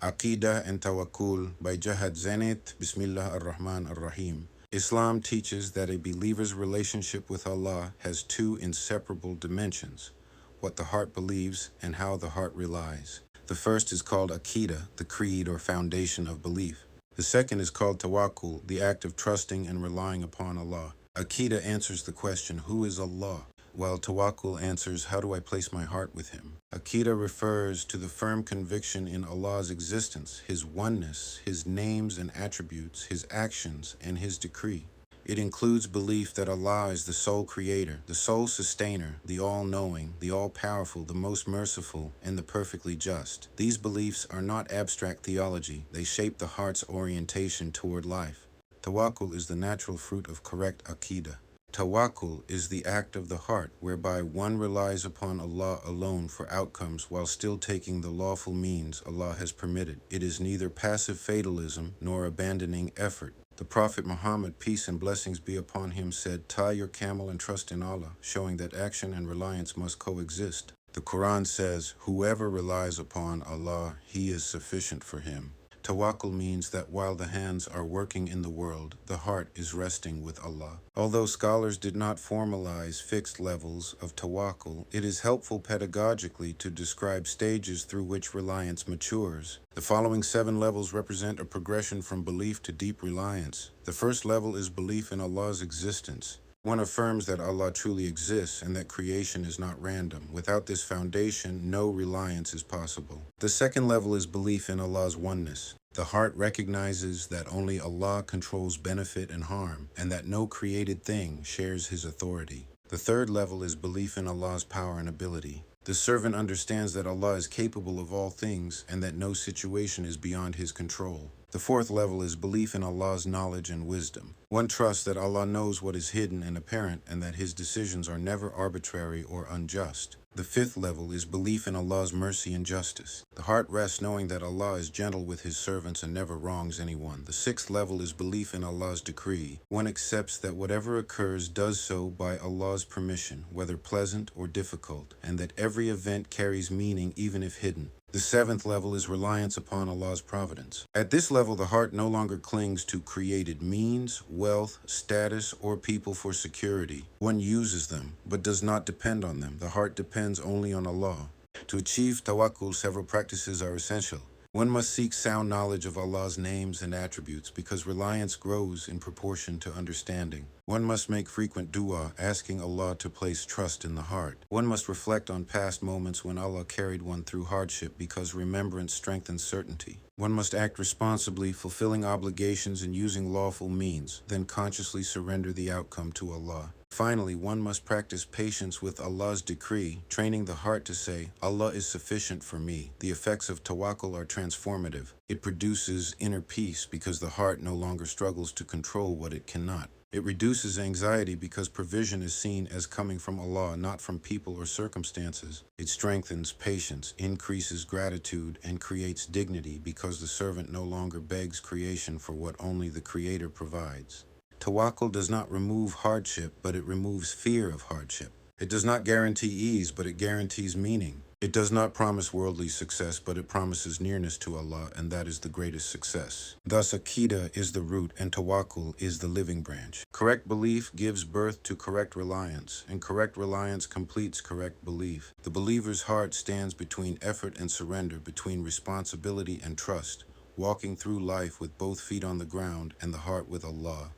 Aqeedah and Tawakkul by Jahad Zenit, Bismillah ar-Rahman ar-Rahim. Islam teaches that a believer's relationship with Allah has two inseparable dimensions: what the heart believes and how the heart relies. The first is called Aqeedah, the creed or foundation of belief. The second is called Tawakkul, the act of trusting and relying upon Allah. Aqeedah answers the question, who is Allah? While Tawakkul answers, how do I place my heart with Him? Aqeedah refers to the firm conviction in Allah's existence, His oneness, His names and attributes, His actions, and His decree. It includes belief that Allah is the sole creator, the sole sustainer, the all-knowing, the all-powerful, the most merciful, and the perfectly just. These beliefs are not abstract theology. They shape the heart's orientation toward life. Tawakkul is the natural fruit of correct Aqeedah. Tawakkul is the act of the heart whereby one relies upon Allah alone for outcomes while still taking the lawful means Allah has permitted. It is neither passive fatalism nor abandoning effort. The Prophet Muhammad, peace and blessings be upon him, said, "Tie your camel and trust in Allah," showing that action and reliance must coexist. The Quran says, "Whoever relies upon Allah, He is sufficient for him." Tawakkul means that while the hands are working in the world, the heart is resting with Allah. Although scholars did not formalize fixed levels of tawakkul, it is helpful pedagogically to describe stages through which reliance matures. The following 7 levels represent a progression from belief to deep reliance. The first level is belief in Allah's existence. One affirms that Allah truly exists and that creation is not random. Without this foundation, no reliance is possible. The second level is belief in Allah's oneness. The heart recognizes that only Allah controls benefit and harm, and that no created thing shares His authority. The third level is belief in Allah's power and ability. The servant understands that Allah is capable of all things and that no situation is beyond His control. The fourth level is belief in Allah's knowledge and wisdom. One trusts that Allah knows what is hidden and apparent and that His decisions are never arbitrary or unjust. The fifth level is belief in Allah's mercy and justice. The heart rests knowing that Allah is gentle with His servants and never wrongs anyone. The sixth level is belief in Allah's decree. One accepts that whatever occurs does so by Allah's permission, whether pleasant or difficult, and that every event carries meaning even if hidden. The seventh level is reliance upon Allah's providence. At this level, the heart no longer clings to created means, wealth, status, or people for security. One uses them, but does not depend on them. The heart depends only on Allah. To achieve tawakkul, several practices are essential. One must seek sound knowledge of Allah's names and attributes because reliance grows in proportion to understanding. One must make frequent dua, asking Allah to place trust in the heart. One must reflect on past moments when Allah carried one through hardship because remembrance strengthens certainty. One must act responsibly, fulfilling obligations and using lawful means, then consciously surrender the outcome to Allah. Finally, one must practice patience with Allah's decree, training the heart to say, Allah is sufficient for me. The effects of tawakkul are transformative. It produces inner peace because the heart no longer struggles to control what it cannot. It reduces anxiety because provision is seen as coming from Allah, not from people or circumstances. It strengthens patience, increases gratitude, and creates dignity because the servant no longer begs creation for what only the Creator provides. Tawakkul does not remove hardship, but it removes fear of hardship. It does not guarantee ease, but it guarantees meaning. It does not promise worldly success, but it promises nearness to Allah, and that is the greatest success. Thus, Aqeedah is the root, and Tawakkul is the living branch. Correct belief gives birth to correct reliance, and correct reliance completes correct belief. The believer's heart stands between effort and surrender, between responsibility and trust, walking through life with both feet on the ground and the heart with Allah.